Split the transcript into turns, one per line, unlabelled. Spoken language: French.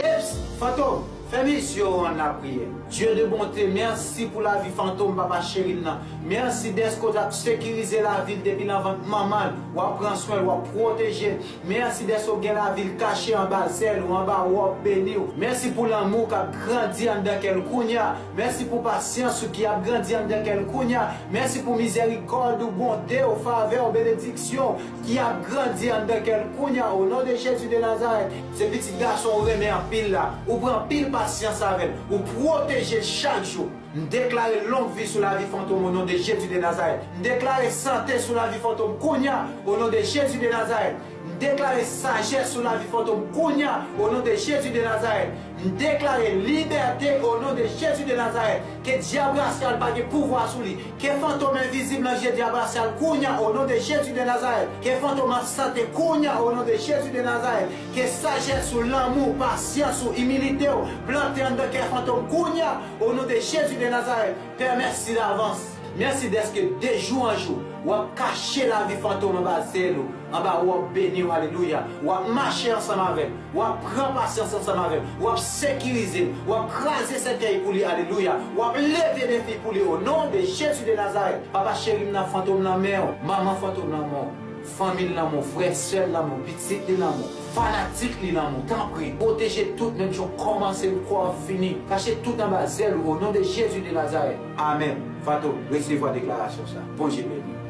Eps, fantôme, fais mission en la prière. Dieu de bonté, merci pour la vie fantôme, papa chéri. Merci d'être sécuriser la ville depuis l'avant maman, ou à prendre soin, ou à protéger. Merci d'être la ville cachée en bas, celle ou en bas, ou à bénir. Merci pour l'amour qui a grandi en quel kounya. Merci pour patience qui a grandi en quel kounya. Merci pour miséricorde, bonté, au faveur, bénédiction qui a grandi en quel kounya. Au nom de Jésus de Nazareth, ce petit garçon remet en pile là, ou prend pile patience avec, ou protéger chaque jour. Déclarer longue vie sur la vie fantôme au nom de Jésus de Nazareth. Déclarer santé sur la vie fantôme Kounia au nom de Jésus de Nazareth. Déclarer sagesse sur la vie fantôme Kounia au nom de Jésus de Nazareth. Déclarer liberté au nom de Jésus de Nazareth. Que diable racial pas de pouvoir sur lui. Que fantôme invisible dans le diable racial Kounia au nom de Jésus de Nazareth. Que fantôme santé Kounia au nom de Jésus de Nazareth. Que sagesse sur l'amour, patience, sur humilité, planté en que fantôme Kounia au nom de Jésus de Nazareth. Père, merci d'avance. Merci d'être que de jour en jour, ou à cacher la vie fantôme en bas de en bas, ou à bénir, alléluia, ou à marcher ensemble avec, ou à prendre patience ensemble avec, ou à sécuriser, ou à craser cette caille pour lui, alléluia, ou à lever des filles pour lui, au nom de Jésus de Nazareth. Papa chéri, n'a fantôme dans la mer, maman fantôme dans la mort, famille dans mon frère, soeur dans mon petit dans mon fanatique dans mon temps pris, protéger tout, même si on commence le croire fini, cacher tout en bas, au nom de Jésus de Nazareth. Amen. Fatou, recevez la déclaration ça. Bon Dieu béni.